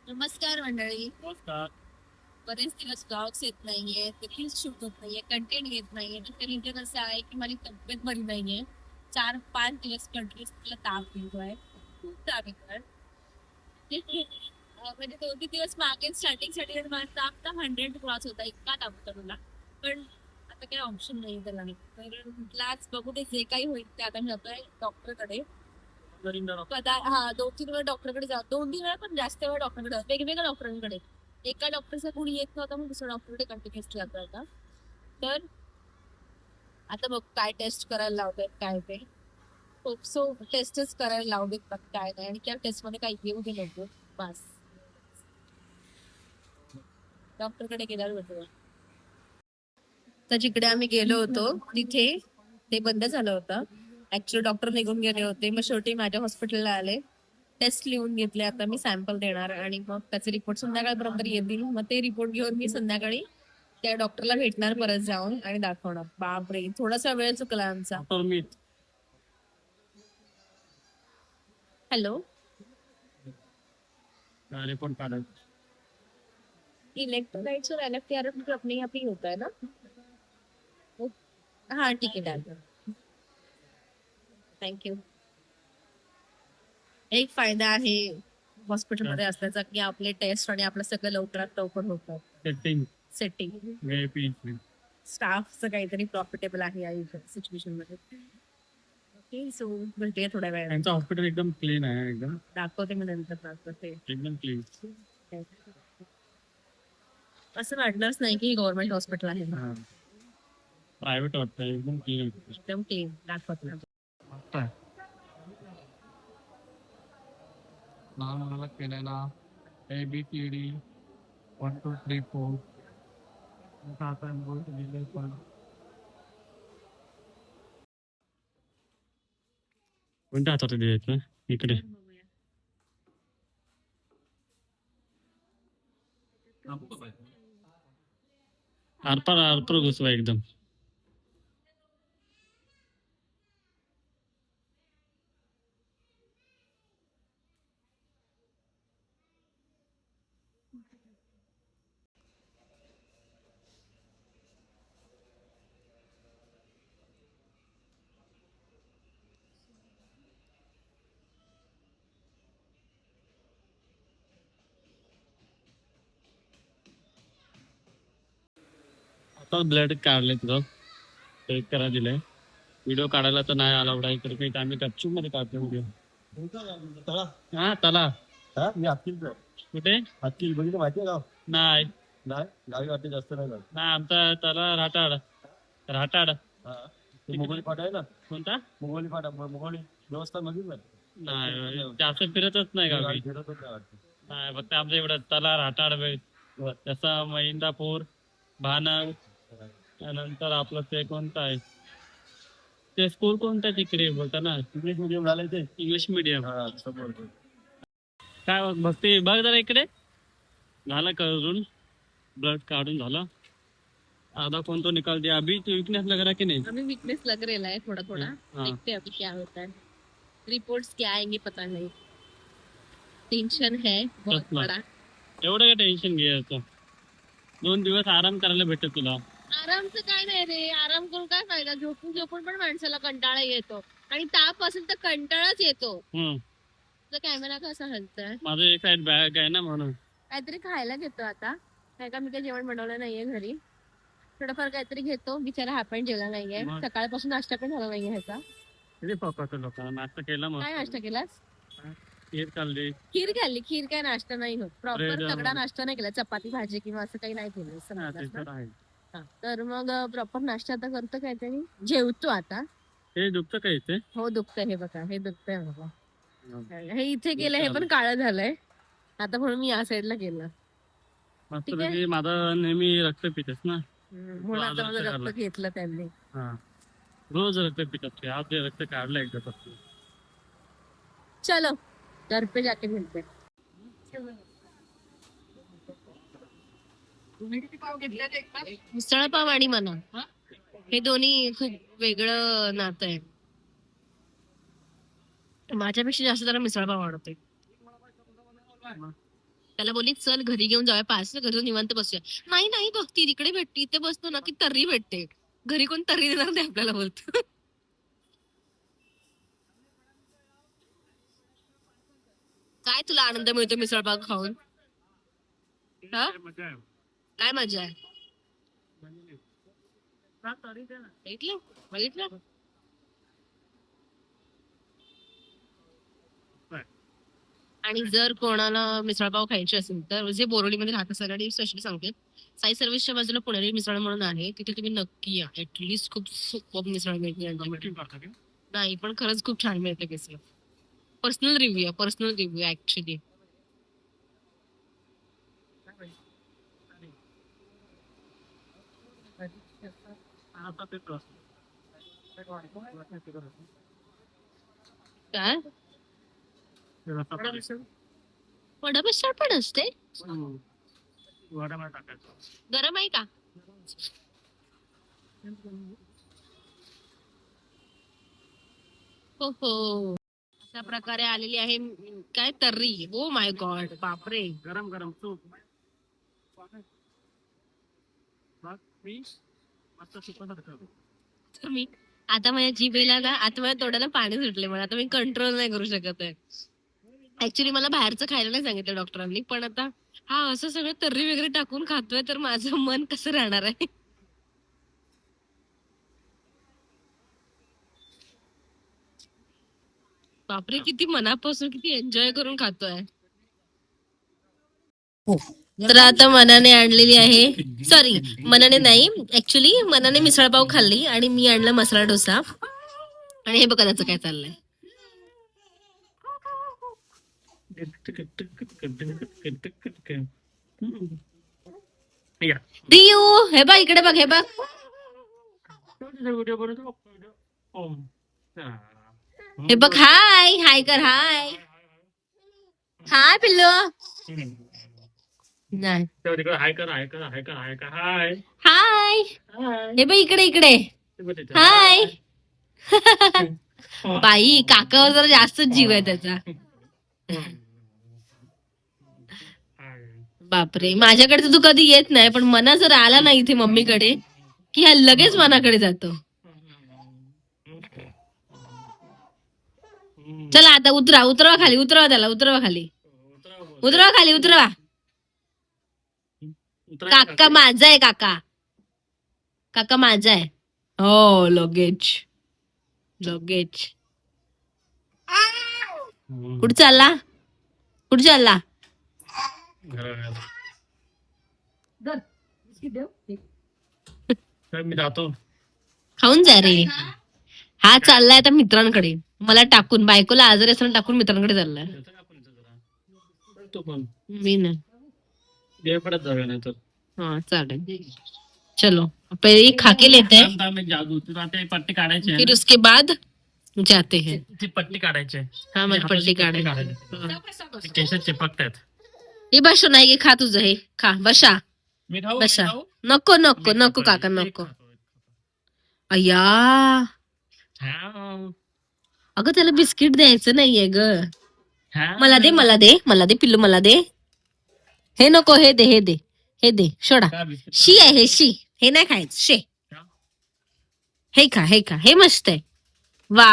नमस्कार मंडळी. नमस्कार. बरेच दिवस ब्लॉग्स येत नाहीये, देखील शूट होत नाहीये, कंटेंट येत नाहीये. तर रिझन असं आहे की माझी तब्येत बरी नाहीये. 4-5 दिवस कंटिन्यूस तिला ताप येतोय, खूप ताप येतोय. म्हणजे 2-3 दिवस मागे स्टार्टिंग साठी माझा ताप तर 100 क्रॉस होता, इतका ताप होता मला. पण आता काही ऑप्शन नाही त्याला. तर म्हटलं आज बघू ते जे काही होईल ते. आता मी जातोय डॉक्टरकडे. हा 2-3 वेळा डॉक्टरकडे जाऊ, 2-3 वेळा पण जास्त वेळा डॉक्टरकडे जाऊ, वेगवेगळ्या डॉक्टरांकडे. एका डॉक्टरचा कोणी येत नव्हता, मग दुसऱ्या डॉक्टरकडे कंटिन्युअसली जातो आता. तर आता बघ काय टेस्ट करायला लावतात काय ते. सो टेस्टच करायला लावलेत बघ काय नाही, आणि त्या टेस्ट मध्ये काही येऊ दे नको बस. डॉक्टरकडे गेल्यावर होतो. तर जिकडे आम्ही गेलो होतो तिथे ते बंद झालं होतं. ऍक्च्युअली डॉक्टर निघून गेले होते, मग शेवटी माझ्या हॉस्पिटलला आले. टेस्ट लिहून घेतले, आता मी सॅम्पल देणार आणि मग त्याचे रिपोर्ट संध्याकाळपर्यंत येतील. मग ते रिपोर्ट घेऊन मी संध्याकाळी त्या डॉक्टरला भेटणार परत जाऊन आणि दाखवणार. बापरे, थोडासा वेळ चुकला आमचा. हॅलो, रिपोर्ट काढायचं. इलेक्ट्रोलाइट्स और एलएफटीआर अपने यहाँ पे ही होता है ना? हाँ ठीक है, डन. थँक्यू. एक फायदा आहे हॉस्पिटलमध्ये असल्याचा की आपले टेस्ट आणि आपलं सगळं लवकरात लवकर होतं. सेटिंग स्टाफचं काहीतरी प्रॉफिटेबल आहे या सिच्युएशन मध्ये. ओके, सो भेटूया थोड्या वेळाने. त्यांचं हॉस्पिटल एकदम क्लीन आहे, एकदम दाखवते मी नंतर दाखवते. एकदम क्लीन. असं वाटलंच नाही की गव्हर्नमेंट हॉस्पिटल आहे. प्रायव्हेट वाटतं, एकदम क्लीन. एकदम क्लीन दाखवते. लहान मुलाला केलेला ABCD 1 2 3 4 आता दिले पण कोणत्या हातात द्यायचं इकडे. आरपार आरपार घुसवा एकदम. आता ब्लड काढले तुझं, चेक करायला दिलंय. व्हिडिओ काढायला तर नाही अलाउड आहे, तर काही आम्ही गपचूप मध्ये काढतो व्हिडिओ. हा तला मी हातकील कुठे हातकील बघितलं माहिती आहे का? नाही नाही गावी वाटते जास्त नाही जात. नाही आमचा तला राटाड राटाड. ते मोगोली फाटा आहे ना, कोणता मोगोली फाटा मोगोली व्यवस्था बघितलं नाही, जास्त फिरतच नाही गावी. फिरत होते वाटतं. नाही फक्त आमच्या इकडं तला राटाड तसा महिंदापूर भानग. त्यानंतर आपलं ते कोणतं आहे ते स्कूल कोणतं तिकडे बोलता ना, इंग्लिश मिडियम झालंय ते. English medium. हा समोर काय भक्ती बघ जरा इकडे. झालं करून ब्लड काढून झालं. आधा कौन तो निकाल दिया. अभी तो वीकनेस लग रहा है कि नहीं? अभी वीकनेस लग रहा है थोड़ा थोड़ा. हाँ. देखते हैं अभी क्या होता है. रिपोर्ट्स क्या आएंगे पता नहीं. टेंशन है बहुत कसला? बड़ा. एवढं काय टेन्शन घ्यायचं. 2 दिवस आराम करायला भेटेल तुला. आरामचं काय नाही रे, आराम करून काय फायदा. झोपून झोपून पण माणसाला कंटाळा येतो, आणि ताप असेल तर कंटाळाच येतो. तर कॅमेरा कसा हलतोय. माझं एक साइड बॅग आहे ना म्हणून. काहीतरी खायला घेतो आता. नाही का, मी काही जेवण बनवलं नाहीये घरी. थोडंफार काहीतरी घेतो. बिचारा हा पण जेवला नाहीये, मग? सकाळपासून नाश्ता पण झाला नाहीये ह्याचा. किती पकवतो लोकांना. नाश्ता केला मग. काय नाश्ता केलास? खीर खाल्ली. खीर खाल्ली. खीर काय नाश्ता नाही होत. प्रॉपर Bread, तगडा नाश्ता नाही केला. चपाती भाजी किंवा असं काही नाही केलं. हा, ते समजलंस ना? तर आहे. हा, तर मग प्रॉपर नाश्ता आता करतो काहीतरी. जेवतो आता. हे दुखतं का इथे? हो दुखतंय, हे बघा हे दुखतंय मला. हे इथे केलं, हे पण काळं झालंय आता, म्हणून मी या साईडला केलं. मस्त ठीक आहे. पैकी माझं नेहमी रक्त पितेस ना. म्हणून आता माझं रक्त घेतलं त्यांनी. हा, रोज रक्त पितात. आज ते रक्त काढलं एकदा फक्त. चलो घर पे जाके मिलते. मिसळ पाव आणि म्हणा, हे दोन्ही खूप वेगळं नातं आहे. माझ्यापेक्षा जास्त त्याला मिसळ पाव आवडते. त्याला बोलली चल घरी घेऊन जाऊया पास घरी जाऊन निवांत बसूया. नाही नाही बघ ती तिकडे भेटते इथे बसतो ना की तर्री भेटते. घरी कोण तर्री देणार नाही आपल्याला बोलतो. काय तुला आनंद मिळतो मिसळपाव खाऊन? हा? काय मजा आहे? बघितलं बघितलं. आणि जर कोणाला मिसळपाव खायचे असेल तर जे बोरिवलीमध्ये राहत सगळ्यांनी स्पेशली सांगते साई सर्व्हिसच्या बाजूला पुणेरी मिसळ म्हणून आहे तिथे तुम्ही नक्की या. ऍटलीस्ट खूप सुपर मिसळ मिळते यांच्याकडे. नाही पण खरंच खूप छान मिळते मिसळ. Personal review actually. काय वडा मिसळ पण असते? गरम आहे का? हो हो. अशा प्रकारे आलेली आहे काय तर्री. ओ माय गॉड बापरे. गरम गरम तूप तुम्ही आता माझ्या जिभेला ना आता माझ्या तोंडाला पाणी सुटले मला. आता मी कंट्रोल नाही करू शकत आहे. ऍक्च्युली मला बाहेरचं खायला नाही सांगितलं डॉक्टरांनी पण आता हा असं सगळं तर्री वगैरे टाकून खातोय तर माझं मन कसं राहणार आहे. बापरे किती मनापासून किती एन्जॉय करून खातोय. तर आता मनाने आणलेली आहे सॉरी मनाने नाही ऍक्च्युली मनाने मिसळपाव खाल्ली आणि मी आणला मसाला डोसा. आणि हे बघा त्याचं काय चाललंय. दियू हे बघ इकडे बघ हे बघ. हे बघ हाय हाय कर हाय हाय पिल्लू. नाही हाय कर हाय कर हाय कर हाय कर हाय हाय हाय हे बघ इकडे इकडे हाय. बाई काकावर जरा जास्त जीव आहे त्याचा. बापरे माझ्याकडे तर तू कधी येत नाही पण मना जर आला ना इथे मम्मीकडे की हा लगेच मनाकडे जातो. चला आता उतरवा खाली उतरवा त्याला उतरवा खाली उतरवा. काका माझा आहे काका माझा आहे. हो लगेच कुठे चालला मी जातो. खाऊन जा रे. हा चाललाय आता मित्रांकडे मला टाकून बायकोला आजारी असताना टाकून मित्रांकडे चाललाय. तू पण मी नाही पडत जाऊया नाही तर हाँ चालेल चलो पहले खा के लेते हैं में जादू तुला ते पट्टी काढायची आहे फिर उसके बाद जाते हैं. ती पट्टी काढायची आहे. हाँ मला पट्टी काढायची. केस चिपकतात. हे बसो नाही हे खा तुझं हे खा बसा मी खाऊ बसा. नको काका नको. अय्या अगं त्याला बिस्किट द्यायचं नाहीये ग. मला दे पिल्लू मला दे. हे नको हे दे सोडा. शी आहे हे शी हे नाही खायचं शे. हे खा हे मस्त आहे. वा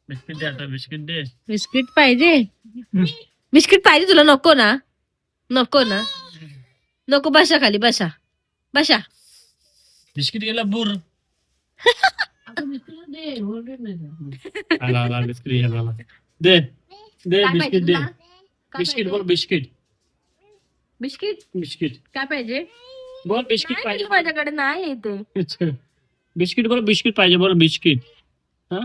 बिस्किट दे आता बिस्किट दे. बिस्किट पाहिजे तुला नको ना नको बसा खाली बसा बिस्किट गेला बुर. आला बिस्किट गेला. दे बिस्किट दे. बिस्किट बोल बिस्किट काय पाहिजे बोल बिस्किट पाहिजे. माझ्याकडे नाही येते. बिस्किट बोल बिस्किट पाहिजे बोल बिस्किट. हा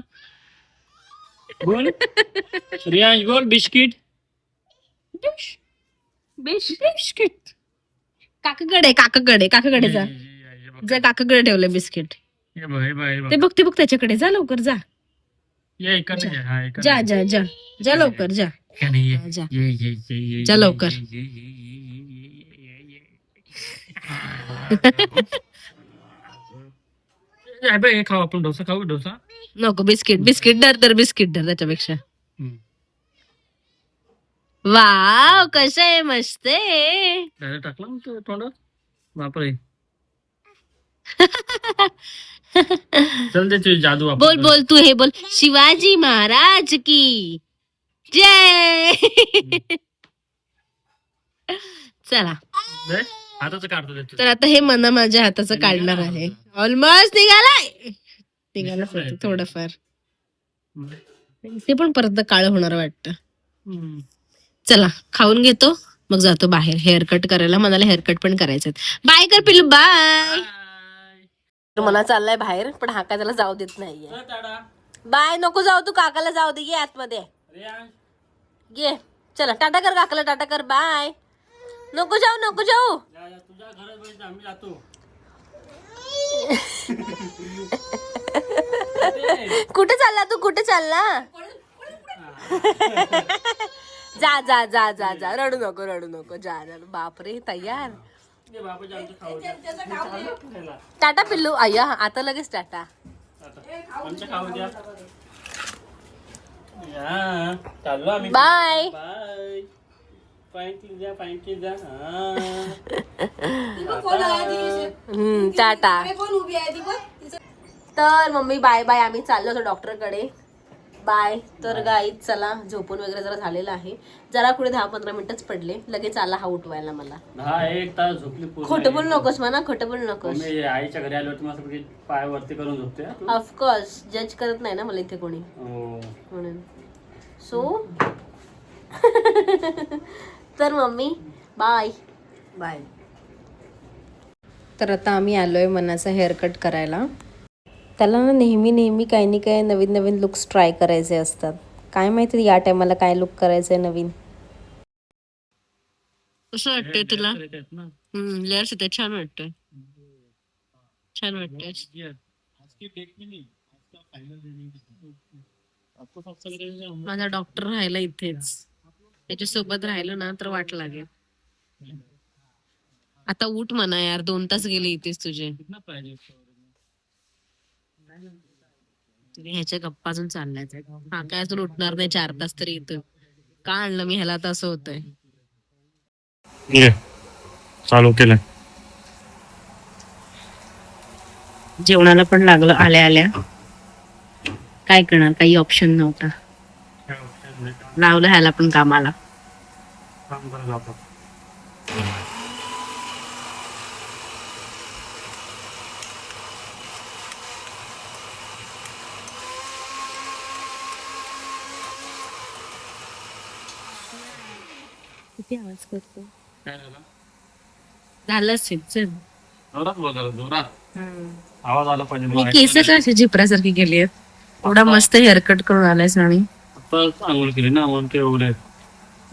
बोल रियांश बोल बिस्किट. बिस्किट काकाकडे जा काकाकडे ठेवलं बिस्किट. ते बघ त्याच्याकडे जा लवकर जा जा लवकर जा लवकर. खाऊ आपण डोसा नको बिस्किट धर बिस्किट धर त्याच्यापेक्षा. वाव कसं आहे, मस्त आहे. डायरेक्ट टाकला मग तो तोंडात. बापरे. चल दे तुझी जादू वापर. बोल बोल तू हे बोल, शिवाजी महाराज की जय. चला दे, हाताचं काढतो दे. तर आता हे मना माझ्या हाताचं काढणार आहे. ऑलमोस्ट निघाला थोडंफार. ते पण परत काळं होणार वाटतं. चला खाऊन घेतो मग जातो बाहेर हेअरकट करायला. मनाला हेअरकट पण करायचं. बाय कर पिल्लू, बाय. मला चाललाय बाहेर, पण हा काय त्याला जाऊ देत नाहीये. बाय नको जाऊ, तू काकाला जाऊ दे, ये आतमध्ये ये. चला टाटा कर काकाला, टाटा कर, बाय. नको जाऊ नको जाऊ. तुझ्या घरात आम्ही जातो. कुठे चालला तू, कुठे चालला? जा जा जा जा जा, रडू नको जा जा. बापरे तयार. टाटा पिल्लू. अय्या आता लगेच टाटा. बाय. टाटा. तर मम्मी बाय बाय, आम्ही चाललो होतो डॉक्टरकडे. बाय. तर गाईत चला, झोपून वगैरे जरा झालेलं आहे. जरा पुढे 10-15 मिनिटच पडले, लगेच आला हा उठवायला मला. 1 तास झोपली. खोटं बोलू नकोस म्हणा, खोटं बोलू नकोस. मी आईच्या घरी आलो होतो, मस्त पाय वरती करून झोपते. ऑफकोर्स जज करत नाही ना मला इथे कोणी, म्हणून. सो तर मम्मी बाय बाय. तर आता आम्ही आलोय मनाचा हेअरकट करायला. त्याला ना नेहमी काही ना काही नवीन लुक्स ट्राय करायचे असतात. काय माहिती या टायमाला काय लुक करायचंय नवीन. कसं वाटतंय तुला? लेअर्स येते, छान वाटतंय. छान वाटतंय. माझा डॉक्टर राहिला इथेच, त्याच्यासोबत राहिलं ना तर वाट लागेल. आता उठ म्हणा यार, 2 तास गेले इथेच तुझे. ह्याच्या गप्पा अजून चालल्याच. हा काय अजून उठणार नाही 4 तास तरी इथं. का आणलं मी ह्याला, तर असं होतंय. चालू केलं. जेवणाला पण लागलं आल्या आल्या. काय करणार, काही ऑप्शन नव्हता. लावलं ह्याला पण कामाला. किती आवाज करतो. झालं असेल चल. आवाज आला पाहिजे. मी केस का अशी झिपऱ्यासारखी केली आहेत. एवढा मस्त हेअरकट करून आलायस आणि आंघोळ केली ना, म्हणून ते ओले.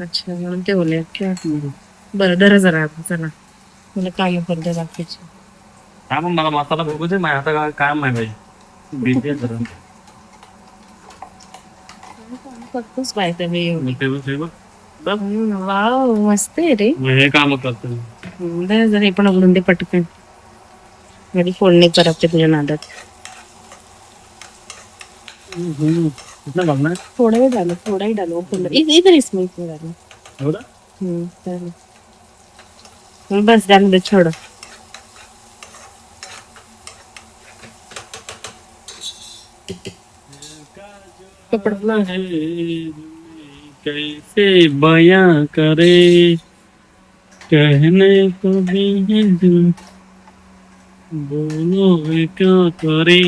अच्छा म्हणून ते ओले. बरं धरा जरा आता, चला मला काय पडलं दाखवायची. काय मग मला मसाला बघू दे. माझ्या आता काय माहिती बिझी जरा. फक्तच पाहिजे मी. वाव मस्त आहे रे. हे काम करतो. जरा हे पण उघडून दे पटकन. माझी फोडणी करपते तुझ्या नादात. थोडा वेळ झालं, थोडाही डालो. इधर इसमें झालं. बस डाल दे, छोड़. कैसे बयां करे, कहने को भी है दिल, बोलो क्या करे,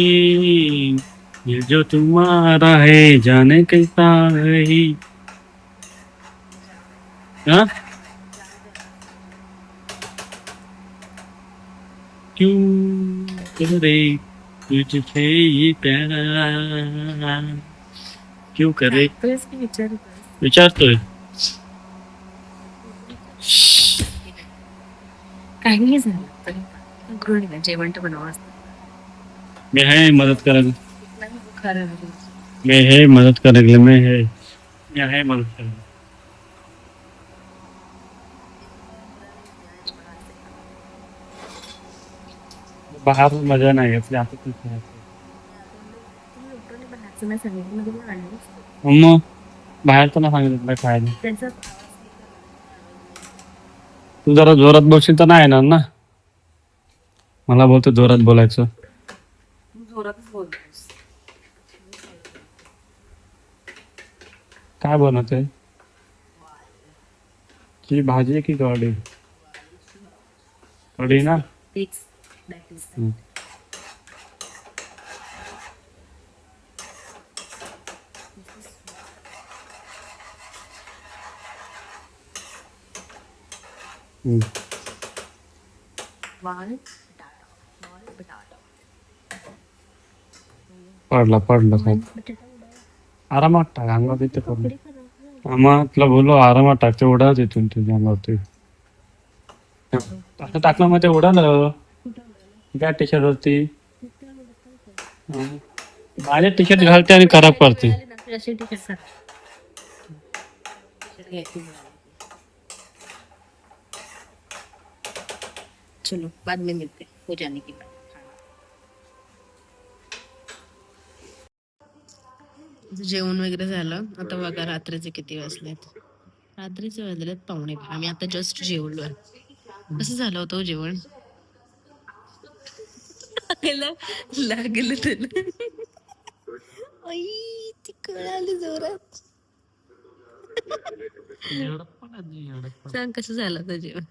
ये जो तुम्हारा है जाने कैसा है. हाँ क्यों करे तुझसे ये प्यार, क्यों करे. विचारतोय. काही झालं गृहिणीला जेवण तर बनवावं असतं. मैं है मदद करेगा. खरं मैं है मदद करेगा. मैं है मदद करेगा. बाहर मजा नाही घेतली आता. मग बाहेर तर नाही सांगितलं खायला. तू जरा जोरात बोलशील तर नाही येणार ना. मला बोलतो जोरात बोलायचं. जोरातच बोलतोस. काय बनवते? ची भाजी की कढी? कढी ना. हम्म. हम्म. पडला काय. आरामात टाक अंगावर इथे पडलं. मग तुला बोललो आरामात टाक ते उडाच इथून तुझ्या अंगावरती. असं टाकलं मग ते उडालं. त्या टी शर्ट वरती. माझे टी शर्ट घालते आणि खराब करते. चलो बाद में मिलते हैं, हो जाने के बाद. जेवण वगैरे झालं. आता बघा रात्रीचे किती वाजलेत. रात्रीचे वाजलेत 11:45. आम्ही आता जस्ट जेवलोय. कसं झालं होतं हो जेवण? लागलं त्याला. आई, ती कळाली जोरात. सांग कसं झालं होतं जेवण?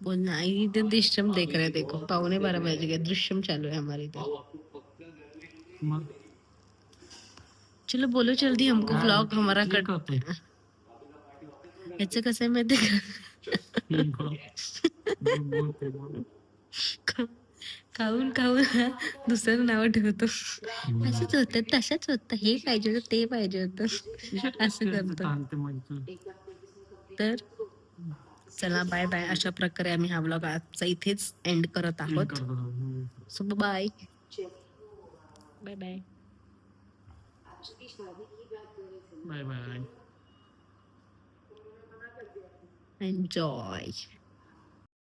बोल ना आई, ते दृश्यम देख रहे देखो. 11:15 बज गए. दृश्यम चालू है हमारे इधर. चलो बोलो जल्दी, हमको व्लॉग हमारा कट. याचं कसं आहे माहिती का? खाऊन खाऊन दुसरं नाव ठेवतो. असंच होतं तसंच होतं, हे पाहिजे होतं ते पाहिजे होतं असं करतो. तर चला बाय बाय. अशा प्रकारे आम्ही हा व्लॉग आजचा इथेच एंड करत आहोत. So bye bye bye bye bye. Enjoy.